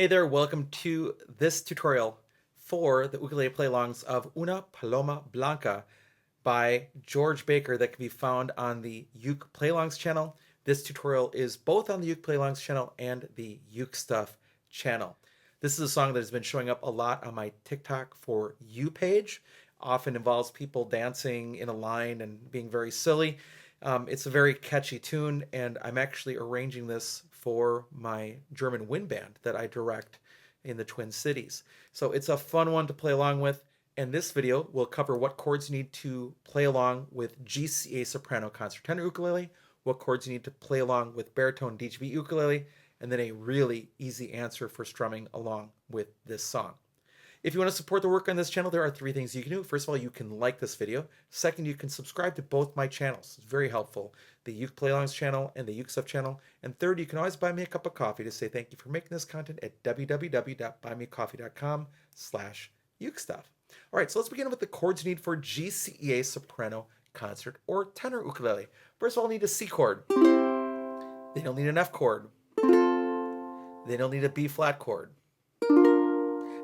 Hey there, welcome to this tutorial for the ukulele play-alongs of Una Paloma Blanca by George Baker that can be found on the Uke Play-alongs channel. This tutorial is both on the Uke Play-alongs channel and the Uke Stuff channel. This is a song that has been showing up a lot on my TikTok for You page. Often involves people dancing in a line and being very silly. It's a very catchy tune, and I'm actually arranging this for my German wind band that I direct in the Twin Cities. So it's a fun one to play along with, and this video will cover what chords you need to play along with GCA soprano concert tenor ukulele, what chords you need to play along with baritone DGB ukulele, and then a really easy answer for strumming along with this song. If you want to support the work on this channel, there are three things you can do. First of all, you can like this video. Second, you can subscribe to both my channels. It's very helpful. The Uke Play-alongs channel and the Uke Stuff channel. And third, you can always buy me a cup of coffee to say thank you for making this content at www.buymeacoffee.com/ukestuff. All right, so let's begin with the chords you need for GCEA soprano concert or tenor ukulele. First of all, you need a C chord. They don't need an F chord. They don't need a B flat chord.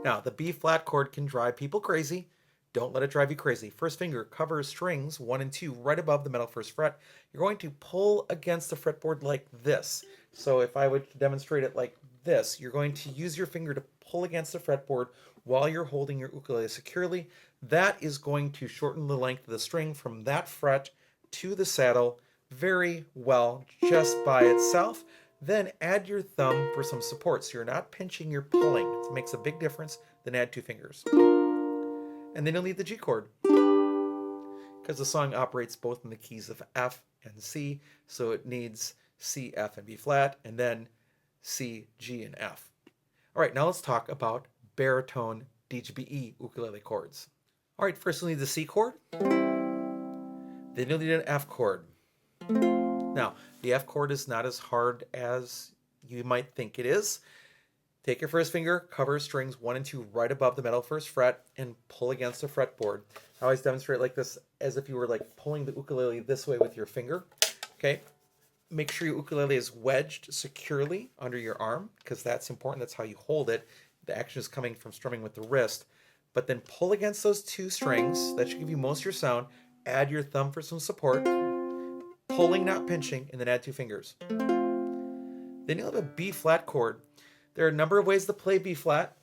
Now, the B flat chord can drive people crazy. Don't let it drive you crazy. First finger covers strings 1 and 2 right above the metal first fret. You're going to pull against the fretboard like this. So if I would demonstrate it like this, you're going to use your finger to pull against the fretboard while you're holding your ukulele securely. That is going to shorten the length of the string from that fret to the saddle very well just by itself. Then add your thumb for some support. So you're not pinching, you're pulling. It makes a big difference. Then add 2 fingers. And then you'll need the G chord, because the song operates both in the keys of F and C. So it needs C, F, and B flat, and then C, G, and F. All right, now let's talk about baritone DGBE ukulele chords. All right, first you'll need the C chord. Then you'll need an F chord. Now, the F chord is not as hard as you might think it is. Take your first finger, cover strings 1 and 2 right above the metal first fret, and pull against the fretboard. I always demonstrate like this, as if you were like pulling the ukulele this way with your finger. Okay, make sure your ukulele is wedged securely under your arm, because that's important. That's how you hold it. The action is coming from strumming with the wrist. But then pull against those 2 strings. That should give you most of your sound. Add your thumb for some support. Pulling, not pinching, and then add 2 fingers. Then you'll have a B flat chord. There are a number of ways to play B flat.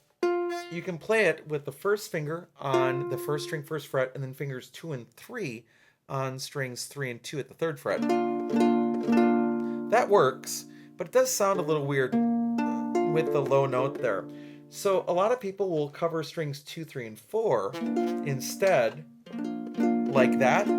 You can play it with the first finger on the first string, first fret, and then fingers 2 and 3 on strings 3 and 2 at the 3rd fret. That works, but it does sound a little weird with the low note there. So a lot of people will cover strings 2, 3, and 4 instead, like that.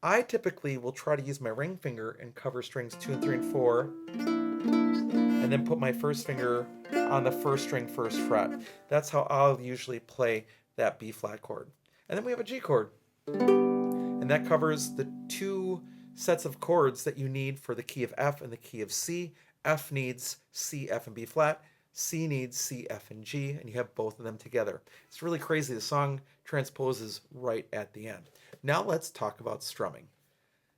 I typically will try to use my ring finger and cover strings 2 and 3 and 4, and then put my first finger on the first string, first fret. That's how I'll usually play that B flat chord. And then we have a G chord. And that covers the 2 sets of chords that you need for the key of F and the key of C. F needs C, F, and B flat. C needs C, F, and G, and you have both of them together. It's really crazy. The song transposes right at the end. Now let's talk about strumming.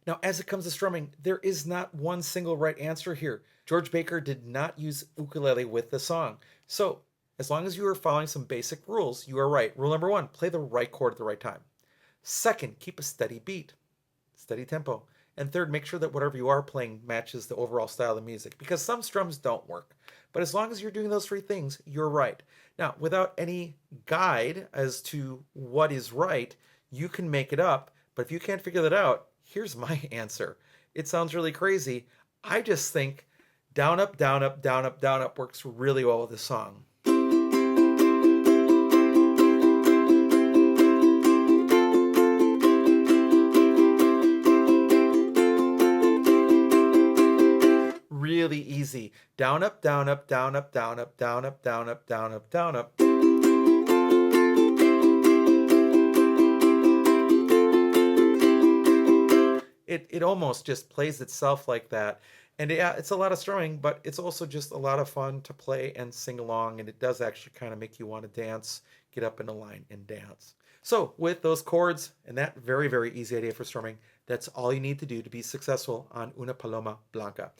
Now, as it comes to strumming, there is not one single right answer here. George Baker did not use ukulele with the song. So, as long as you are following some basic rules, you are right. Rule number 1, play the right chord at the right time. Second, keep a steady beat, steady tempo. And third, make sure that whatever you are playing matches the overall style of music, because some strums don't work. But as long as you're doing those 3 things, you're right. Now, without any guide as to what is right, you can make it up. But if you can't figure that out, here's my answer. It sounds really crazy. I just think down, up, down, up, down, up, down, up works really well with this song. Really easy. Down, up, down, up, down, up, down, up, down, up, down, up, down, up, down, up. It almost just plays itself like that. And yeah, it's a lot of strumming, but it's also just a lot of fun to play and sing along, and it does actually kind of make you want to dance, get up in a line and dance. So with those chords and that very, very easy idea for strumming, that's all you need to do to be successful on Una Paloma Blanca.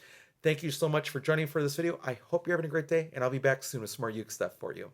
Thank you so much for joining for this video. I hope you're having a great day, and I'll be back soon with some more uke stuff for you.